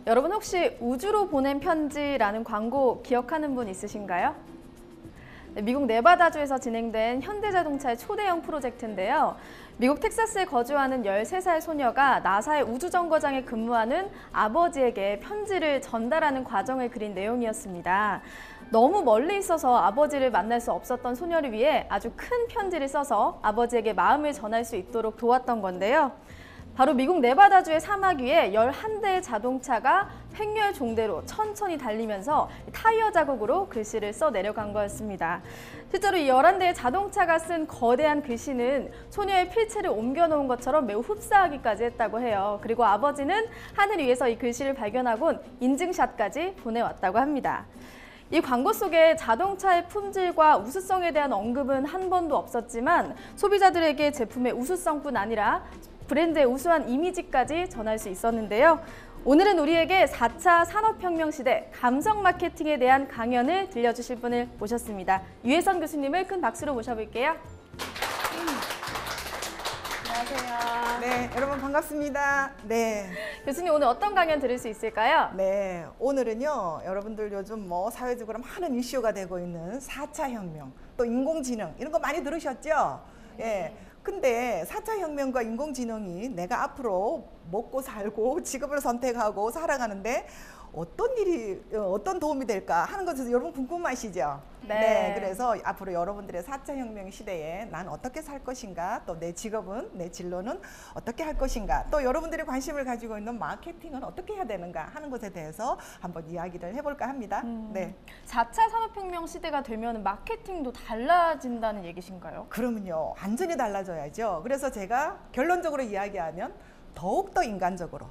여러분 혹시 우주로 보낸 편지라는 광고 기억하는 분 있으신가요? 네, 미국 네바다주에서 진행된 현대자동차의 초대형 프로젝트인데요. 미국 텍사스에 거주하는 13살 소녀가 나사의 우주정거장에 근무하는 아버지에게 편지를 전달하는 과정을 그린 내용이었습니다. 너무 멀리 있어서 아버지를 만날 수 없었던 소녀를 위해 아주 큰 편지를 써서 아버지에게 마음을 전할 수 있도록 도왔던 건데요. 바로 미국 네바다주의 사막 위에 11대의 자동차가 횡렬 종대로 천천히 달리면서 타이어 자국으로 글씨를 써 내려간 거였습니다. 실제로 이 11대의 자동차가 쓴 거대한 글씨는 소녀의 필체를 옮겨놓은 것처럼 매우 흡사하기까지 했다고 해요. 그리고 아버지는 하늘 위에서 이 글씨를 발견하곤 인증샷까지 보내왔다고 합니다. 이 광고 속에 자동차의 품질과 우수성에 대한 언급은 한 번도 없었지만 소비자들에게 제품의 우수성뿐 아니라 브랜드의 우수한 이미지까지 전할 수 있었는데요. 오늘은 우리에게 4차 산업혁명 시대 감성 마케팅에 대한 강연을 들려주실 분을 모셨습니다. 유혜선 교수님을 큰 박수로 모셔볼게요. 안녕하세요. 네, 여러분 반갑습니다. 네. 교수님 오늘 어떤 강연 들을 수 있을까요? 네, 오늘은요, 여러분들 요즘 뭐 사회적으로 많은 이슈가 되고 있는 4차 혁명, 또 인공지능 이런 거 많이 들으셨죠? 예. 근데 4차 혁명과 인공지능이 내가 앞으로 먹고 살고 직업을 선택하고 살아가는데 어떤 도움이 될까 하는 것에서 여러분 궁금하시죠? 네. 그래서 앞으로 여러분들의 4차 혁명 시대에 난 어떻게 살 것인가, 또 내 직업은, 내 진로는 어떻게 할 것인가, 또 여러분들이 관심을 가지고 있는 마케팅은 어떻게 해야 되는가 하는 것에 대해서 한번 이야기를 해볼까 합니다. 네. 4차 산업혁명 시대가 되면 마케팅도 달라진다는 얘기신가요? 그러면요, 완전히 달라져야죠. 그래서 제가 결론적으로 이야기하면 더욱더 인간적으로,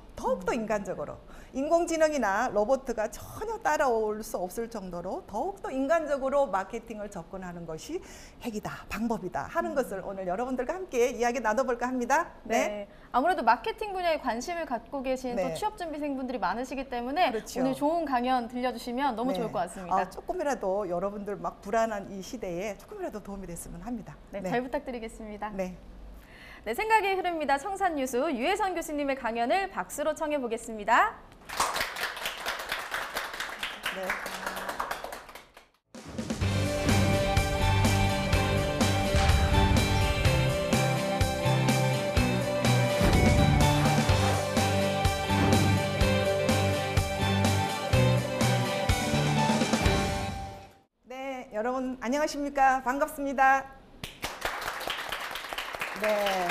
인공지능이나 로봇가 전혀 따라올 수 없을 정도로 더욱더 인간적으로 마케팅을 접근하는 것이 핵이다, 방법이다 하는 것을 오늘 여러분들과 함께 이야기 나눠볼까 합니다. 네. 아무래도 마케팅 분야에 관심을 갖고 계신 또 취업준비생분들이 많으시기 때문에 오늘 좋은 강연 들려주시면 너무 좋을 것 같습니다. 조금이라도 여러분들 막 불안한 이 시대에 조금이라도 도움이 됐으면 합니다. 잘 부탁드리겠습니다. 네. 네, 생각의 흐릅니다. 청산유수 유혜선 교수님의 강연을 박수로 청해 보겠습니다. 네. 네, 여러분 안녕하십니까? 반갑습니다. 네,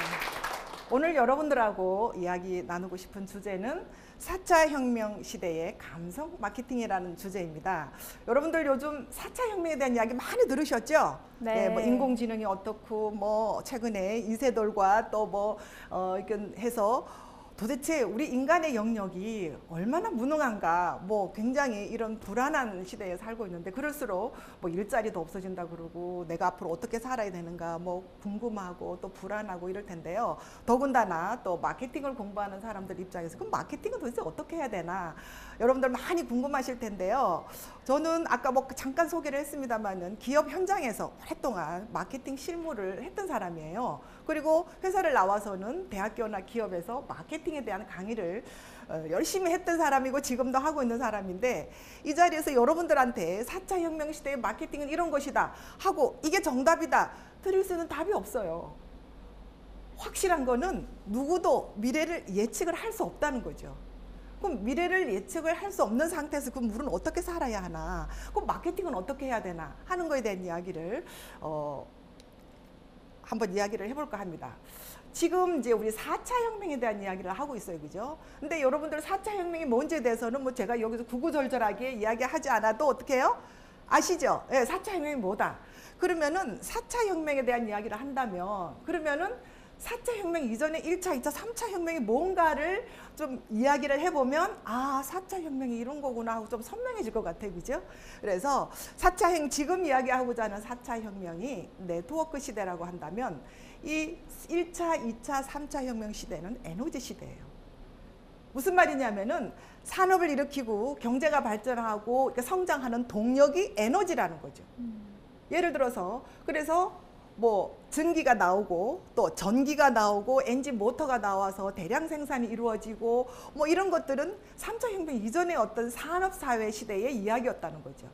오늘 여러분들하고 이야기 나누고 싶은 주제는 4차 혁명 시대의 감성 마케팅이라는 주제입니다. 여러분들 요즘 4차 혁명에 대한 이야기 많이 들으셨죠? 네, 뭐 인공지능이 어떻고, 뭐 최근에 이세돌과 또 뭐 이렇게 해서 도대체 우리 인간의 영역이 얼마나 무능한가, 뭐 굉장히 이런 불안한 시대에 살고 있는데 그럴수록 뭐 일자리도 없어진다 그러고 내가 앞으로 어떻게 살아야 되는가 뭐 궁금하고 또 불안하고 이럴 텐데요. 더군다나 또 마케팅을 공부하는 사람들 입장에서 그럼 마케팅은 도대체 어떻게 해야 되나 여러분들 많이 궁금하실 텐데요. 저는 아까 뭐 잠깐 소개를 했습니다만은 기업 현장에서 오랫동안 마케팅 실무를 했던 사람이에요. 그리고 회사를 나와서는 대학교나 기업에서 마케팅에 대한 강의를 열심히 했던 사람이고 지금도 하고 있는 사람인데 이 자리에서 여러분들한테 4차 혁명 시대의 마케팅은 이런 것이다 하고 이게 정답이다 드릴 수 있는 답이 없어요. 확실한 거는 누구도 미래를 예측을 할 수 없다는 거죠. 그럼 미래를 예측을 할 수 없는 상태에서 그럼 우리는 어떻게 살아야 하나, 그럼 마케팅은 어떻게 해야 되나 하는 거에 대한 이야기를 한번 이야기를 해볼까 합니다. 지금 이제 우리 4차 혁명에 대한 이야기를 하고 있어요, 그죠? 근데 여러분들 4차 혁명이 뭔지에 대해서는 뭐 제가 여기서 구구절절하게 이야기하지 않아도 어떻게 해요? 아시죠? 예, 4차 혁명이 뭐다? 그러면은 4차 혁명에 대한 이야기를 한다면 그러면은 4차 혁명 이전에 1차, 2차, 3차 혁명이 뭔가를 좀 이야기를 해보면 아, 4차 혁명이 이런 거구나 하고 좀 선명해질 것 같아요, 그죠? 그래서 4차 지금 이야기하고자 하는 4차 혁명이 네트워크 시대라고 한다면 이 1차, 2차, 3차 혁명 시대는 에너지 시대예요. 무슨 말이냐면은 산업을 일으키고 경제가 발전하고 성장하는 동력이 에너지라는 거죠. 예를 들어서 그래서 뭐 전기가 나오고 또 전기가 나오고 엔진 모터가 나와서 대량 생산이 이루어지고 뭐 이런 것들은 3차 혁명 이전의 어떤 산업사회 시대의 이야기였다는 거죠.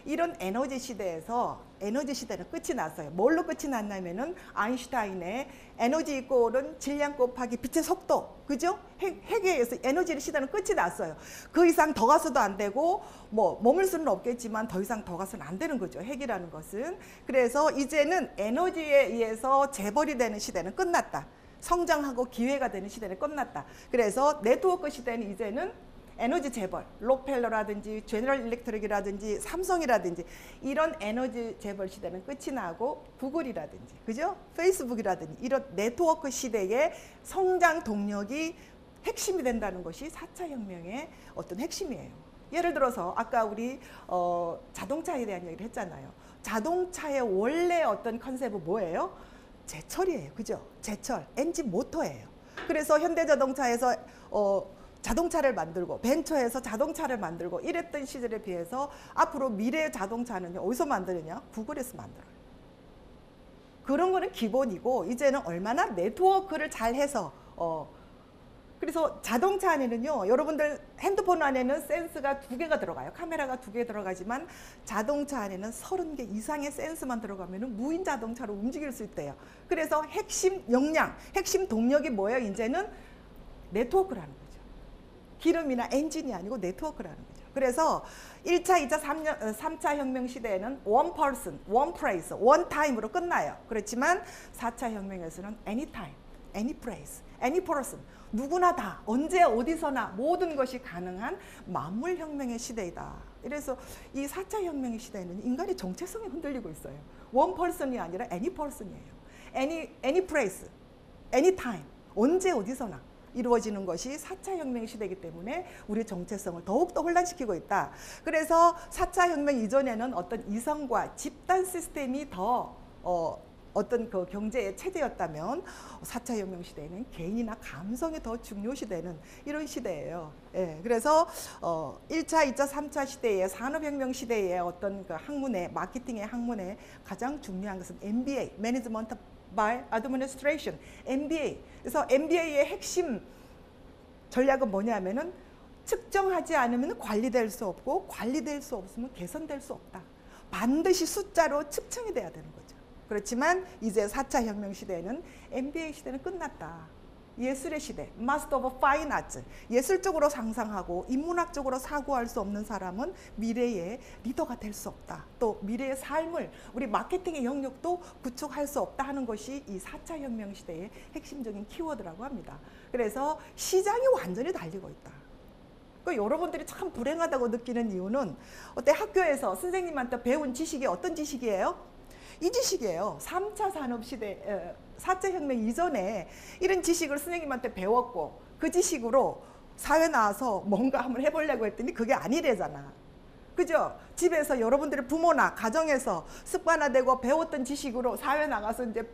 이런 에너지 시대에서 에너지 시대는 끝이 났어요. 뭘로 끝이 났냐면은 아인슈타인의 에너지 이꼴은 질량 곱하기 빛의 속도, 그죠? 핵에 의해서 에너지 시대는 끝이 났어요. 그 이상 더 가서도 안 되고 뭐 머물 수는 없겠지만 더 이상 더 가서는 안 되는 거죠. 핵이라는 것은. 그래서 이제는 에너지에 의해서 재벌이 되는 시대는 끝났다. 성장하고 기회가 되는 시대는 끝났다. 그래서 네트워크 시대는 이제는 에너지 재벌, 록펠러라든지 제너럴 일렉트릭이라든지 삼성이라든지 이런 에너지 재벌 시대는 끝이 나고 구글이라든지 그죠? 페이스북이라든지 이런 네트워크 시대의 성장 동력이 핵심이 된다는 것이 4차 혁명의 어떤 핵심이에요. 예를 들어서 아까 우리 자동차에 대한 얘기를 했잖아요. 자동차의 원래 어떤 컨셉은 뭐예요? 제철이에요. 그죠? 제철, 엔진 모터예요. 그래서 현대자동차에서 자동차를 만들고 벤처에서 자동차를 만들고 이랬던 시절에 비해서 앞으로 미래의 자동차는 어디서 만드느냐? 구글에서 만들어요. 그런 거는 기본이고 이제는 얼마나 네트워크를 잘 해서 그래서 자동차 안에는요, 여러분들 핸드폰 안에는 센스가 2개가 들어가요. 카메라가 2개 들어가지만 자동차 안에는 30개 이상의 센스만 들어가면 무인 자동차로 움직일 수 있대요. 그래서 핵심 역량, 핵심 동력이 뭐예요? 이제는 네트워크라는 거예요. 기름이나 엔진이 아니고 네트워크라는 거죠. 그래서 1차, 2차, 3차 혁명 시대에는 one person, one place, one time으로 끝나요. 그렇지만 4차 혁명에서는 anytime, any place, any person, 누구나 다, 언제 어디서나 모든 것이 가능한 만물혁명의 시대이다. 그래서 이 4차 혁명의 시대에는 인간의 정체성이 흔들리고 있어요. one person이 아니라 any person이에요. any place, any time, 언제 어디서나. 이루어지는 것이 4차 혁명 시대이기 때문에 우리 정체성을 더욱더 혼란시키고 있다. 그래서 4차 혁명 이전에는 어떤 이성과 집단 시스템이 더 어떤 그 경제의 체제였다면 4차 혁명 시대에는 개인이나 감성이 더 중요시되는 이런 시대예요. 예, 그래서 1차, 2차, 3차 시대의 산업혁명 시대의 어떤 그 학문의 마케팅의 학문의 가장 중요한 것은 MBA, Management by Administration, MBA. 그래서 MBA의 핵심 전략은 뭐냐면은 측정하지 않으면 관리될 수 없고 관리될 수 없으면 개선될 수 없다. 반드시 숫자로 측정이 돼야 되는 거죠. 그렇지만 이제 4차 혁명 시대에는 MBA 시대는 끝났다. 예술의 시대, Master of Fine Arts, 예술적으로 상상하고 인문학적으로 사고할 수 없는 사람은 미래의 리더가 될 수 없다. 또 미래의 삶을 우리 마케팅의 영역도 구축할 수 없다 하는 것이 이 4차 혁명 시대의 핵심적인 키워드라고 합니다. 그래서 시장이 완전히 달리고 있다. 그러니까 여러분들이 참 불행하다고 느끼는 이유는 어때 학교에서 선생님한테 배운 지식이 어떤 지식이에요? 이 지식이에요. 3차 산업시대, 4차 혁명 이전에 이런 지식을 선생님한테 배웠고 그 지식으로 사회 나와서 뭔가 한번 해보려고 했더니 그게 아니래잖아. 그죠? 집에서 여러분들의 부모나 가정에서 습관화되고 배웠던 지식으로 사회 나가서 이제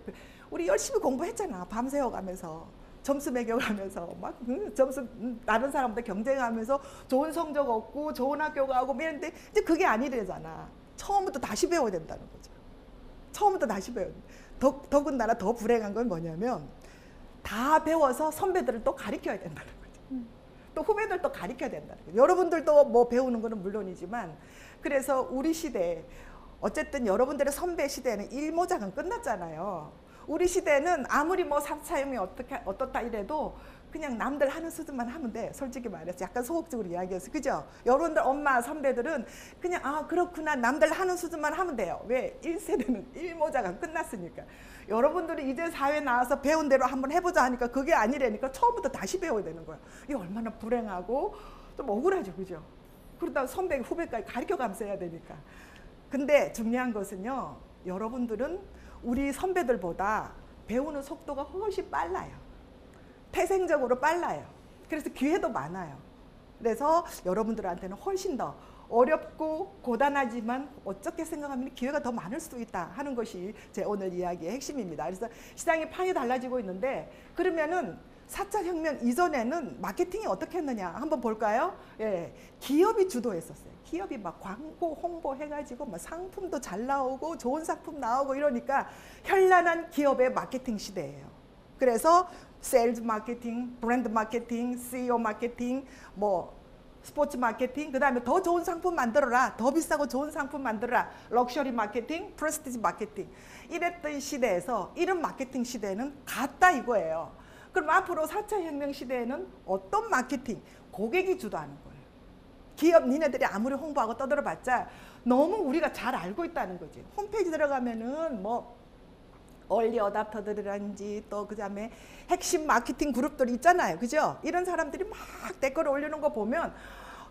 우리 열심히 공부했잖아. 밤새워가면서. 점수 매겨가면서 막 점수 다른 사람들 경쟁하면서 좋은 성적 얻고 좋은 학교 가고 이랬는데 이제 그게 아니래잖아. 처음부터 다시 배워야 된다는 거죠. 처음부터 다시 배워야 돼. 더군다나 더 불행한 건 뭐냐면 다 배워서 선배들을 또 가르쳐야 된다는 거죠. 또 후배들도 가르쳐야 된다는 거죠. 여러분들도 뭐 배우는 거는 물론이지만 그래서 우리 시대 어쨌든 여러분들의 선배 시대에는 일모작은 끝났잖아요. 우리 시대는 아무리 뭐 4차 혁명이 어떻다 이래도 그냥 남들 하는 수준만 하면 돼. 솔직히 말해서 약간 소극적으로 이야기해서 그죠? 여러분들 엄마 선배들은 그냥 아 그렇구나 남들 하는 수준만 하면 돼요. 왜? 1세대는 일모자가 끝났으니까. 여러분들이 이제 사회 나와서 배운 대로 한번 해보자 하니까 그게 아니라니까 처음부터 다시 배워야 되는 거야. 이게 얼마나 불행하고 좀 억울하죠. 그죠? 그러다 선배 후배까지 가르쳐가면서 해야 되니까. 근데 중요한 것은요. 여러분들은 우리 선배들보다 배우는 속도가 훨씬 빨라요. 태생적으로 빨라요. 그래서 기회도 많아요. 그래서 여러분들한테는 훨씬 더 어렵고 고단하지만 어떻게 생각하면 기회가 더 많을 수도 있다 하는 것이 제 오늘 이야기의 핵심입니다. 그래서 시장의 판이 달라지고 있는데 그러면은 4차 혁명 이전에는 마케팅이 어떻게 했느냐 한번 볼까요? 예, 기업이 주도했었어요. 기업이 막 광고 홍보 해가지고 막 상품도 잘 나오고 좋은 상품 나오고 이러니까 현란한 기업의 마케팅 시대예요. 그래서 세일즈 마케팅, 브랜드 마케팅, CEO 마케팅, 뭐 스포츠 마케팅, 그 다음에 더 좋은 상품 만들어라, 더 비싸고 좋은 상품 만들어라, 럭셔리 마케팅, 프레스티지 마케팅 이랬던 시대에서 이런 마케팅 시대는 갔다 이거예요. 그럼 앞으로 4차 혁명 시대에는 어떤 마케팅? 고객이 주도하는 거예요. 기업 니네들이 아무리 홍보하고 떠들어봤자 너무 우리가 잘 알고 있다는 거지. 홈페이지 들어가면은 뭐 얼리 어답터들이라든지 또 그다음에 핵심 마케팅 그룹들 있잖아요. 그죠? 이런 사람들이 막 댓글을 올리는 거 보면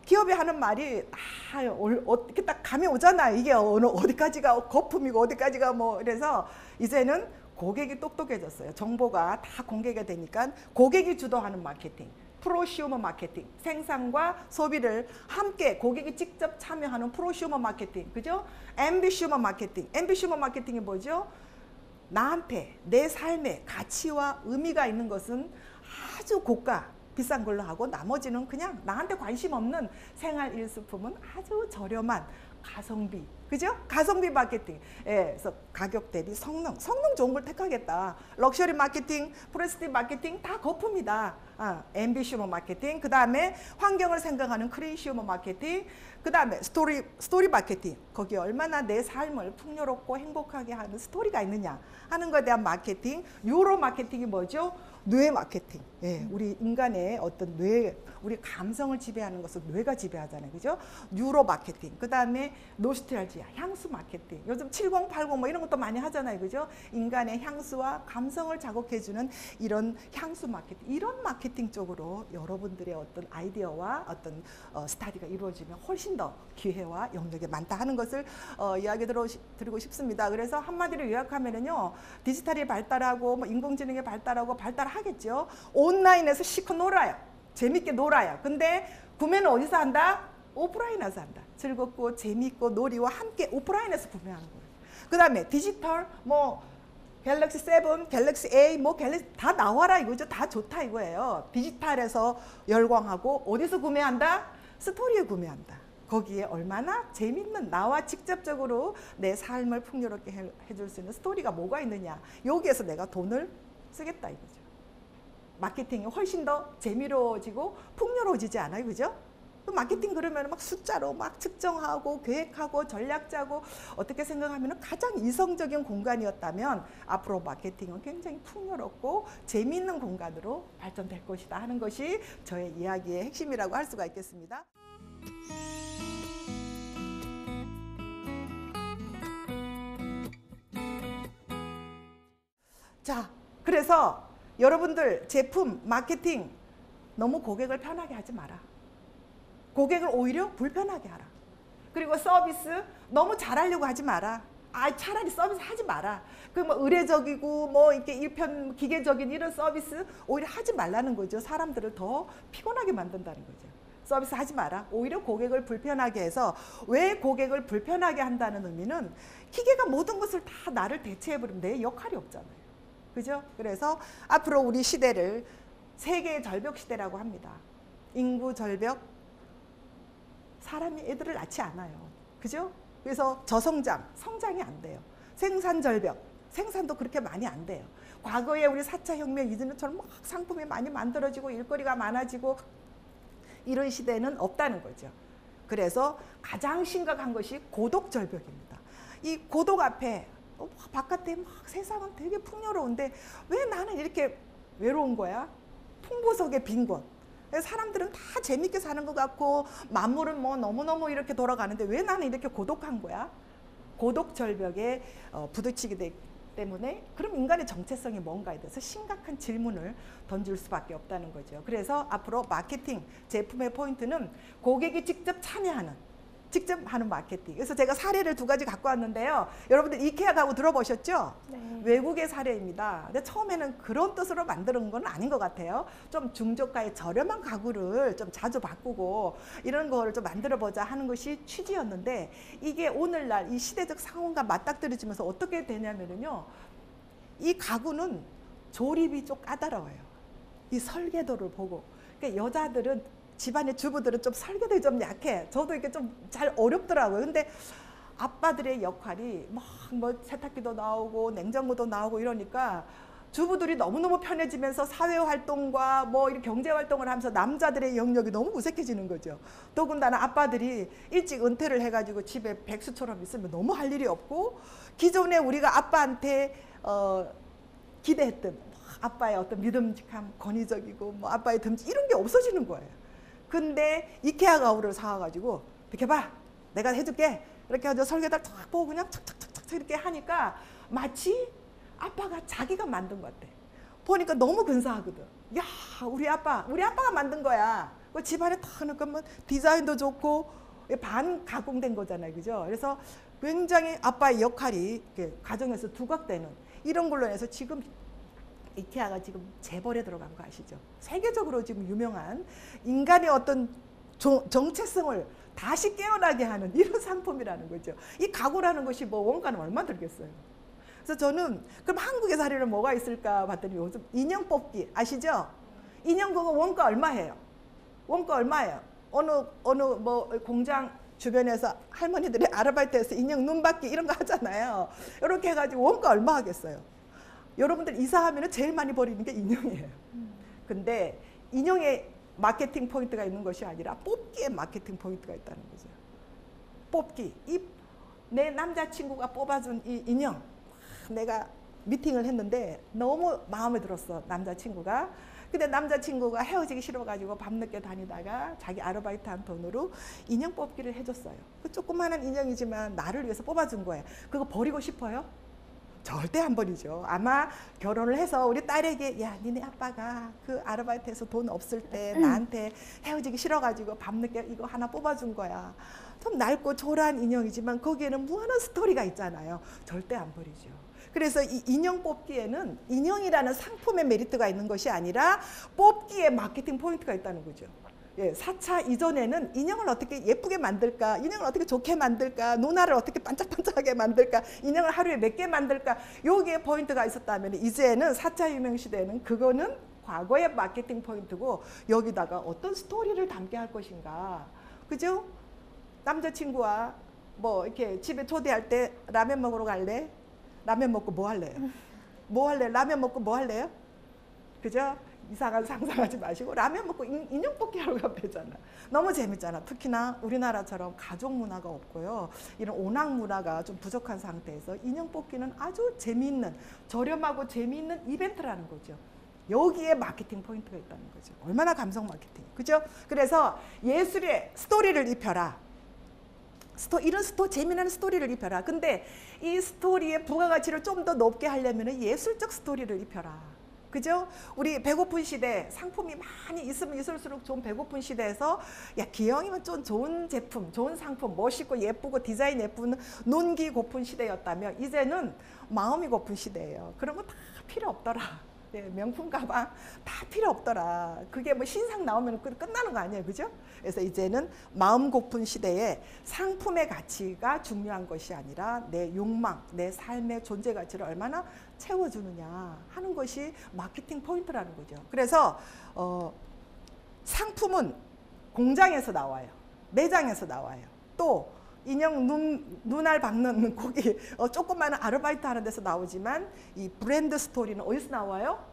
기업이 하는 말이 다 이렇게 딱 감이 오잖아요. 이게 어디까지가 거품이고 어디까지가 뭐 이래서 이제는 고객이 똑똑해졌어요. 정보가 다 공개가 되니까 고객이 주도하는 마케팅, 프로슈머 마케팅, 생산과 소비를 함께 고객이 직접 참여하는 프로슈머 마케팅, 그죠? 앰비슈머 마케팅, 앰비슈머 마케팅이 뭐죠? 나한테 내 삶에 가치와 의미가 있는 것은 아주 고가 비싼 걸로 하고 나머지는 그냥 나한테 관심 없는 생활 일수품은 아주 저렴한 가성비, 그죠? 가성비 마케팅. 예, 그래서 가격 대비 성능 좋은 걸 택하겠다. 럭셔리 마케팅, 프레스티 마케팅 다 거품이다. 앰비슈머 마케팅, 그 다음에 환경을 생각하는 크리에이슈머 마케팅, 그 다음에 스토리 마케팅. 거기에 얼마나 내 삶을 풍요롭고 행복하게 하는 스토리가 있느냐 하는 것에 대한 마케팅. 뉴로 마케팅이 뭐죠? 뇌 마케팅. 예, 우리 인간의 어떤 뇌, 우리 감성을 지배하는 것은 뇌가 지배하잖아요. 그죠? 뉴로 마케팅. 그 다음에 노스텔지아, 향수 마케팅. 요즘 7080 뭐 이런 것도 많이 하잖아요. 그죠? 인간의 향수와 감성을 자극해주는 이런 향수 마케팅. 이런 마케팅 쪽으로 여러분들의 어떤 아이디어와 어떤 스타디가 이루어지면 훨씬 더 기회와 영역이 많다 하는 것을 이야기 드리고 싶습니다. 그래서 한마디로 요약하면은요, 디지털이 발달하고 뭐 인공지능이 발달하고 발달하겠죠. 온라인에서 시커 놀아요. 재밌게 놀아요. 근데 구매는 어디서 한다? 오프라인에서 한다. 즐겁고 재밌고 놀이와 함께 오프라인에서 구매하는 거예요. 그 다음에 디지털 뭐 갤럭시 7, 갤럭시 A 뭐 갤럭시 다 나와라 이거죠. 다 좋다 이거예요. 디지털에서 열광하고 어디서 구매한다? 스토리에 구매한다. 거기에 얼마나 재밌는 나와 직접적으로 내 삶을 풍요롭게 해줄 수 있는 스토리가 뭐가 있느냐. 여기에서 내가 돈을 쓰겠다 이거죠. 마케팅이 훨씬 더 재미로워지고 풍요로워지지 않아요. 그죠? 마케팅 그러면 막 숫자로 막 측정하고 계획하고 전략 짜고 어떻게 생각하면 가장 이성적인 공간이었다면 앞으로 마케팅은 굉장히 풍요롭고 재미있는 공간으로 발전될 것이다 하는 것이 저의 이야기의 핵심이라고 할 수가 있겠습니다. 자, 그래서 여러분들 제품, 마케팅 너무 고객을 편하게 하지 마라. 고객을 오히려 불편하게 하라. 그리고 서비스 너무 잘하려고 하지 마라. 차라리 서비스 하지 마라. 그 뭐 의례적이고 뭐 이렇게 일편 기계적인 이런 서비스 오히려 하지 말라는 거죠. 사람들을 더 피곤하게 만든다는 거죠. 서비스 하지 마라. 오히려 고객을 불편하게 해서, 왜 고객을 불편하게 한다는 의미는 기계가 모든 것을 다 나를 대체해버리면 내 역할이 없잖아요. 그죠? 그래서 앞으로 우리 시대를 세계의 절벽 시대라고 합니다. 인구 절벽, 사람이 애들을 낳지 않아요. 그죠? 그래서 저성장, 성장이 안 돼요. 생산 절벽, 생산도 그렇게 많이 안 돼요. 과거에 우리 4차 혁명 이전처럼 막 상품이 많이 만들어지고 일거리가 많아지고 이런 시대는 없다는 거죠. 그래서 가장 심각한 것이 고독 절벽입니다. 이 고독 앞에 바깥에 막 세상은 되게 풍요로운데 왜 나는 이렇게 외로운 거야? 풍부석의 빈 곳. 사람들은 다 재밌게 사는 것 같고 만물은 뭐 너무너무 이렇게 돌아가는데 왜 나는 이렇게 고독한 거야? 고독 절벽에 부딪히게 되기 때문에 그럼 인간의 정체성이 뭔가에 대해서 심각한 질문을 던질 수밖에 없다는 거죠. 그래서 앞으로 마케팅 제품의 포인트는 고객이 직접 참여하는, 직접 하는 마케팅. 그래서 제가 사례를 2가지 갖고 왔는데요. 여러분들 이케아 가구 들어보셨죠? 네. 외국의 사례입니다. 근데 처음에는 그런 뜻으로 만드는 건 아닌 것 같아요. 좀 중저가의 저렴한 가구를 좀 자주 바꾸고 이런 거를 좀 만들어보자 하는 것이 취지였는데, 이게 오늘날 이 시대적 상황과 맞닥뜨려지면서 어떻게 되냐면요. 이 가구는 조립이 좀 까다로워요. 이 설계도를 보고. 그러니까 여자들은 집안의 주부들은 좀 설계도에 좀 약해. 저도 이게 좀 잘 어렵더라고요. 근데 아빠들의 역할이 막 뭐 세탁기도 나오고 냉장고도 나오고 이러니까 주부들이 너무너무 편해지면서 사회활동과 뭐 이렇게 경제활동을 하면서 남자들의 영역이 너무 무색해지는 거죠. 더군다나 아빠들이 일찍 은퇴를 해가지고 집에 백수처럼 있으면 너무 할 일이 없고, 기존에 우리가 아빠한테 기대했던 아빠의 어떤 믿음직함, 권위적이고 뭐 아빠의 듬지 이런 게 없어지는 거예요. 근데 이케아 가구를 사와가지고 비켜봐, 내가 해줄게 이렇게 해서 설계도를 탁 보고 그냥 착착착착 이렇게 하니까 마치 아빠가 자기가 만든 것 같아. 보니까 너무 근사하거든. 야, 우리 아빠가 만든 거야. 그 집안에 다 넣으면 디자인도 좋고 반 가공된 거잖아요, 그죠? 그래서 굉장히 아빠의 역할이 가정에서 두각되는 이런 걸로 해서 지금 이케아가 지금 재벌에 들어간 거 아시죠? 세계적으로 지금 유명한 인간의 어떤 정체성을 다시 깨어나게 하는 이런 상품이라는 거죠. 이 가구라는 것이 뭐 원가는 얼마 들겠어요? 그래서 저는 그럼 한국에서 하려면 뭐가 있을까 봤더니 요즘 인형 뽑기 아시죠? 인형 그거 원가 얼마예요? 원가 얼마예요? 어느 뭐 공장 주변에서 할머니들이 아르바이트해서 인형 눈 받기 이런 거 하잖아요. 이렇게 해가지고 원가 얼마 하겠어요? 여러분들 이사하면 제일 많이 버리는 게 인형이에요. 근데 인형에 마케팅 포인트가 있는 것이 아니라 뽑기에 마케팅 포인트가 있다는 거죠. 뽑기. 내 남자친구가 뽑아준 이 인형. 내가 미팅을 했는데 너무 마음에 들었어, 남자친구가. 근데 남자친구가 헤어지기 싫어가지고 밤늦게 다니다가 자기 아르바이트한 돈으로 인형 뽑기를 해줬어요. 그 조그마한 인형이지만 나를 위해서 뽑아준 거예요. 그거 버리고 싶어요? 절대 안 버리죠. 아마 결혼을 해서 우리 딸에게 야, 니네 아빠가 그 아르바이트에서 돈 없을 때 나한테 헤어지기 싫어가지고 밤늦게 이거 하나 뽑아준 거야. 좀 낡고 초라한 인형이지만 거기에는 무한한 스토리가 있잖아요. 절대 안 버리죠. 그래서 이 인형 뽑기에는 인형이라는 상품의 메리트가 있는 것이 아니라 뽑기에 마케팅 포인트가 있다는 거죠. 예, 4차 이전에는 인형을 어떻게 예쁘게 만들까, 인형을 어떻게 좋게 만들까, 눈알을 어떻게 반짝반짝하게 만들까, 인형을 하루에 몇 개 만들까, 여기에 포인트가 있었다면 이제는 4차 혁명시대에는 그거는 과거의 마케팅 포인트고 여기다가 어떤 스토리를 담게 할 것인가. 그죠? 남자친구와 뭐 이렇게 집에 초대할 때 라면 먹으러 갈래? 라면 먹고 뭐 할래요? 뭐 할래? 라면 먹고 뭐 할래요? 그죠? 이상한 상상하지 마시고 라면 먹고 인형 뽑기 하러 가면 되잖아. 너무 재밌잖아. 특히나 우리나라처럼 가족 문화가 없고요. 이런 오락 문화가 좀 부족한 상태에서 인형 뽑기는 아주 재미있는, 저렴하고 재미있는 이벤트라는 거죠. 여기에 마케팅 포인트가 있다는 거죠. 얼마나 감성 마케팅, 그죠? 그래서 예술의 스토리를 입혀라. 이런 재미나는 스토리를 입혀라. 근데 이 스토리의 부가가치를 좀 더 높게 하려면 예술적 스토리를 입혀라. 그죠? 우리 배고픈 시대, 상품이 많이 있으면 있을수록 좀 배고픈 시대에서 야, 기왕이면 좀 좋은 제품, 좋은 상품, 멋있고 예쁘고 디자인 예쁜 눈기 고픈 시대였다면 이제는 마음이 고픈 시대예요. 그런 거 다 필요 없더라. 예, 명품 가방 다 필요 없더라. 그게 뭐 신상 나오면 끝나는 거 아니에요, 그죠? 그래서 이제는 마음 고픈 시대에 상품의 가치가 중요한 것이 아니라 내 욕망, 내 삶의 존재 가치를 얼마나 채워주느냐 하는 것이 마케팅 포인트라는 거죠. 그래서 상품은 공장에서 나와요, 매장에서 나와요. 또 인형 눈알 박는 거기 조그마한 아르바이트 하는 데서 나오지만 이 브랜드 스토리는 어디서 나와요?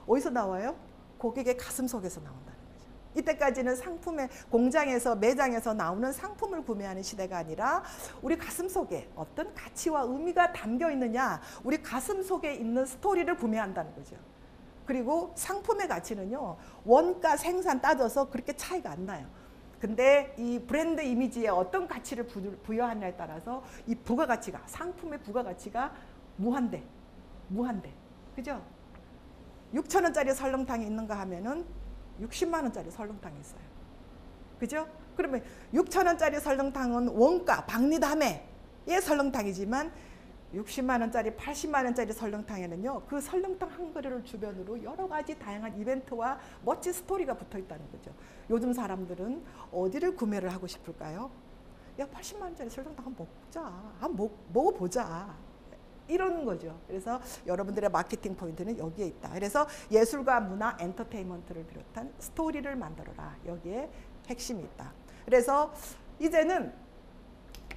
어디서 나와요? 고객의 가슴 속에서 나온다는 거죠. 이때까지는 상품의 공장에서 매장에서 나오는 상품을 구매하는 시대가 아니라 우리 가슴 속에 어떤 가치와 의미가 담겨 있느냐, 우리 가슴 속에 있는 스토리를 구매한다는 거죠. 그리고 상품의 가치는요, 원가 생산 따져서 그렇게 차이가 안 나요. 근데 이 브랜드 이미지에 어떤 가치를 부여하느냐에 따라서 이 부가가치가, 상품의 부가가치가 무한대. 그죠? 6,000원짜리 설렁탕이 있는가 하면은 60만 원짜리 설렁탕이 있어요. 그죠? 그러면 6,000원짜리 설렁탕은 원가, 박리담의 설렁탕이지만 60만 원짜리, 80만 원짜리 설렁탕에는요, 그 설렁탕 한 그릇을 주변으로 여러 가지 다양한 이벤트와 멋진 스토리가 붙어 있다는 거죠. 요즘 사람들은 어디를 구매를 하고 싶을까요? 야, 80만 원짜리 설렁탕 한번 먹자. 한번 먹어보자. 이런 거죠. 그래서 여러분들의 마케팅 포인트는 여기에 있다. 그래서 예술과 문화, 엔터테인먼트를 비롯한 스토리를 만들어라. 여기에 핵심이 있다. 그래서 이제는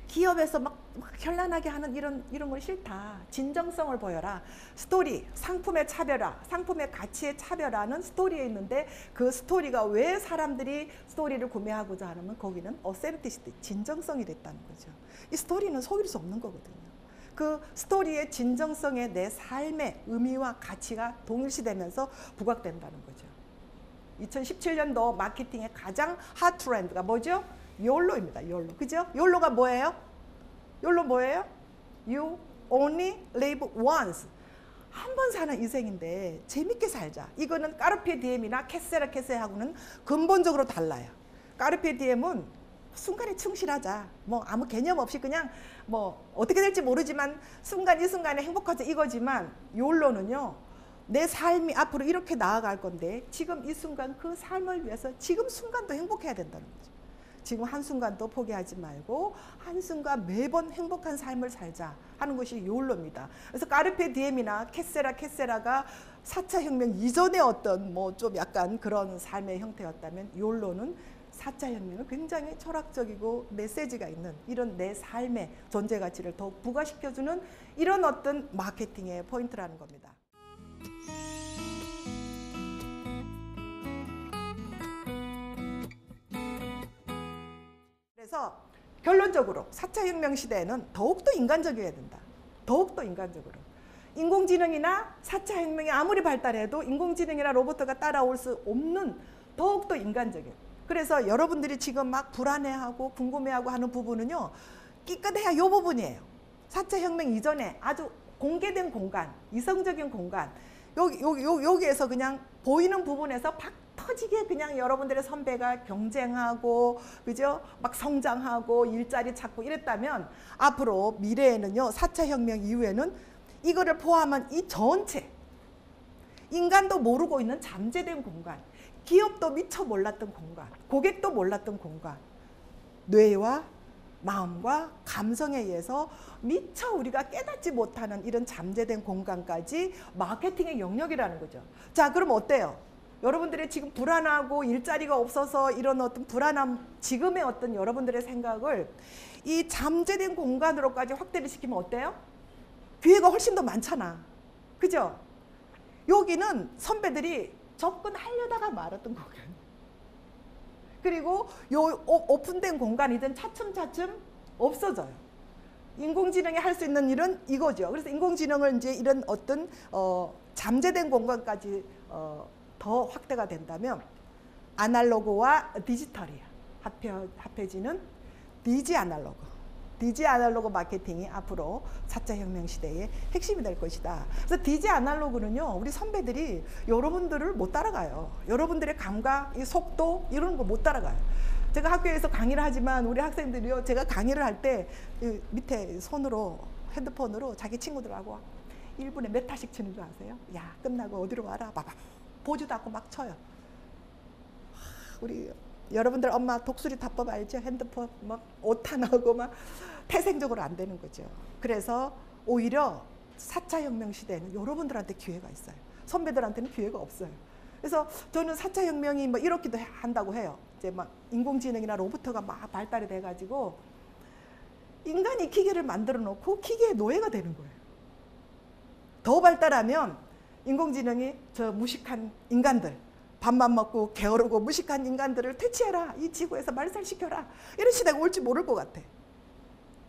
기업에서 막 현란하게 하는 이런 건 싫다. 진정성을 보여라. 스토리, 상품의 차별화, 상품의 가치의 차별화는 스토리에 있는데 그 스토리가 왜 사람들이 스토리를 구매하고자 하면 거기는 어센티시티, 진정성이 됐다는 거죠. 이 스토리는 속일 수 없는 거거든요. 그 스토리의 진정성에 내 삶의 의미와 가치가 동일시되면서 부각된다는 거죠. 2017년도 마케팅의 가장 핫 트렌드가 뭐죠? 욜로입니다. 욜로. 그죠? 욜로가 뭐예요? 욜로 뭐예요? You only live once. 한 번 사는 인생인데 재밌게 살자. 이거는 까르페 디엠이나 캐세라 캐세하고는 근본적으로 달라요. 까르페 디엠은 순간에 충실하자. 뭐 아무 개념 없이 그냥 뭐 어떻게 될지 모르지만 순간 이 순간에 행복하자 이거지만 욜로는요. 내 삶이 앞으로 이렇게 나아갈 건데 지금 이 순간 그 삶을 위해서 지금 순간도 행복해야 된다는 거죠. 지금 한순간도 포기하지 말고 한순간 매번 행복한 삶을 살자 하는 것이 욜로입니다. 그래서 까르페 디엠이나 캐세라가 4차 혁명 이전의 어떤 뭐 좀 약간 그런 삶의 형태였다면 욜로는 4차 혁명은 굉장히 철학적이고 메시지가 있는 이런 내 삶의 존재 가치를 더욱 부각시켜주는 이런 어떤 마케팅의 포인트라는 겁니다. 그래서 결론적으로 4차 혁명 시대에는 더욱더 인간적이어야 된다. 더욱더 인간적으로. 인공지능이나 4차 혁명이 아무리 발달해도 인공지능이나 로봇가 따라올 수 없는 더욱더 인간적인. 그래서 여러분들이 지금 막 불안해하고 궁금해하고 하는 부분은요. 끼끗해야 이 부분이에요. 4차 혁명 이전에 아주 공개된 공간, 이성적인 공간 여기에서 그냥 보이는 부분에서 팍 터지게 그냥 여러분들의 선배가 경쟁하고 그죠? 막 성장하고 일자리 찾고 이랬다면 앞으로 미래에는요. 4차 혁명 이후에는 이거를 포함한 이 전체 인간도 모르고 있는 잠재된 공간 기업도 미처 몰랐던 공간 고객도 몰랐던 공간 뇌와 마음과 감성에 의해서 미처 우리가 깨닫지 못하는 이런 잠재된 공간까지 마케팅의 영역이라는 거죠. 자, 그럼 어때요? 여러분들의 지금 불안하고 일자리가 없어서 이런 어떤 불안함, 지금의 어떤 여러분들의 생각을 이 잠재된 공간으로까지 확대를 시키면 어때요? 기회가 훨씬 더 많잖아. 그죠? 여기는 선배들이 접근하려다가 말았던 공간. 그리고 요 오픈된 공간이든 차츰차츰 없어져요. 인공지능이 할 수 있는 일은 이거죠. 그래서 인공지능을 이제 이런 어떤 잠재된 공간까지 더 확대가 된다면 아날로그와 디지털이 합해지는 디지아날로그 마케팅이 앞으로 4차 혁명 시대의 핵심이 될 것이다. 그래서 디지아날로그는요. 우리 선배들이 여러분들을 못 따라가요. 여러분들의 감각, 이 속도 이런 거 못 따라가요. 제가 학교에서 강의를 하지만 우리 학생들이요. 제가 강의를 할 때 밑에 손으로 핸드폰으로 자기 친구들하고 1분에 몇 타씩 치는 줄 아세요? 야, 끝나고 어디로 와라. 봐봐. 보지도 않고 막 쳐요. 우리 여러분들 엄마 독수리 타법 알죠? 핸드폰 막 오타 나오고 막 태생적으로 안 되는 거죠. 그래서 오히려 4차 혁명 시대에는 여러분들한테 기회가 있어요. 선배들한테는 기회가 없어요. 그래서 저는 4차 혁명이 뭐 이렇기도 한다고 해요. 이제 막 인공지능이나 로봇가 막 발달이 돼가지고 인간이 기계를 만들어 놓고 기계의 노예가 되는 거예요. 더 발달하면 인공지능이 저 무식한 인간들 밥만 먹고 게으르고 무식한 인간들을 퇴치해라. 이 지구에서 말살시켜라. 이런 시대가 올지 모를 것 같아.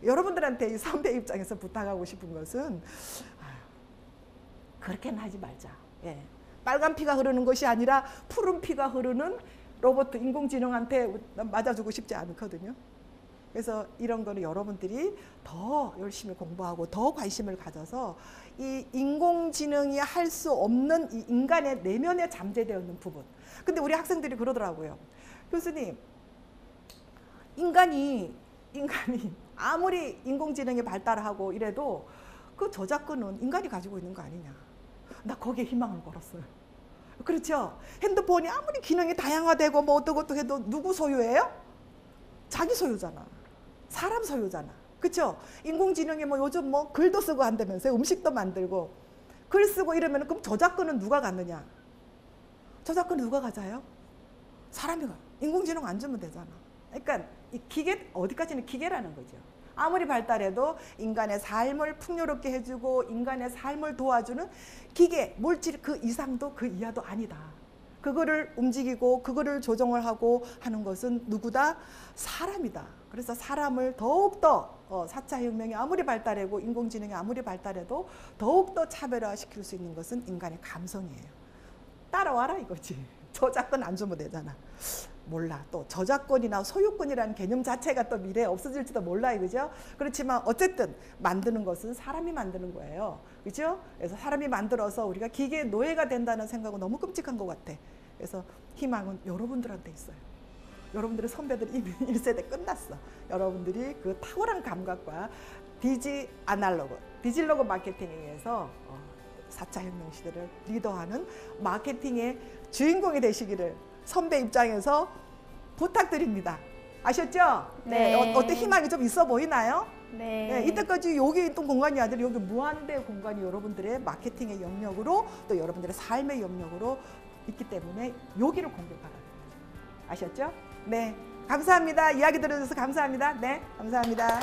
여러분들한테 이 선배 입장에서 부탁하고 싶은 것은 그렇게는 하지 말자. 예. 빨간 피가 흐르는 것이 아니라 푸른 피가 흐르는 로봇 인공지능한테 맞아주고 싶지 않거든요. 그래서 이런 거는 여러분들이 더 열심히 공부하고 더 관심을 가져서 이 인공지능이 할 수 없는 이 인간의 내면에 잠재되어 있는 부분. 근데 우리 학생들이 그러더라고요. 교수님, 인간이 아무리 인공지능이 발달하고 이래도 그 저작권은 인간이 가지고 있는 거 아니냐. 나 거기에 희망을 걸었어요. 그렇죠? 핸드폰이 아무리 기능이 다양화되고 뭐 어떠고 해도 누구 소유예요? 자기 소유잖아. 사람 소유잖아. 그렇죠? 인공지능이 뭐 요즘 뭐 글도 쓰고 한다면서요. 음식도 만들고. 글 쓰고 이러면 그럼 저작권은 누가 갖느냐? 저작권은 누가 가져요? 사람이 가. 인공지능 안 주면 되잖아. 그러니까 이 기계, 어디까지는 기계라는 거죠. 아무리 발달해도 인간의 삶을 풍요롭게 해주고 인간의 삶을 도와주는 기계, 물질 그 이상도 그 이하도 아니다. 그거를 움직이고 그거를 조정을 하고 하는 것은 누구다? 사람이다. 그래서 사람을 더욱더 4차 혁명이 아무리 발달하고 인공지능이 아무리 발달해도 더욱더 차별화시킬 수 있는 것은 인간의 감성이에요. 따라와라 이거지. 저작권 안 주면 되잖아. 몰라. 또 저작권이나 소유권이라는 개념 자체가 또 미래에 없어질지도 몰라 이거죠. 그렇지만 어쨌든 만드는 것은 사람이 만드는 거예요. 그죠? 그래서 사람이 만들어서 우리가 기계의 노예가 된다는 생각은 너무 끔찍한 것 같아. 그래서 희망은 여러분들한테 있어요. 여러분들의 선배들 이미 1세대 끝났어. 여러분들이 그 탁월한 감각과 디지털로그 마케팅에 의해서 4차 혁명 시대를 리더하는 마케팅의 주인공이 되시기를 선배 입장에서 부탁드립니다. 아셨죠? 네. 어때 희망이 좀 있어 보이나요? 네. 네, 이때까지 여기 있던 공간이 아니라 여기 무한대 공간이 여러분들의 마케팅의 영역으로 또 여러분들의 삶의 영역으로 있기 때문에 여기를 공격하라. 아셨죠? 네, 감사합니다. 이야기 들어주셔서 감사합니다. 네, 감사합니다.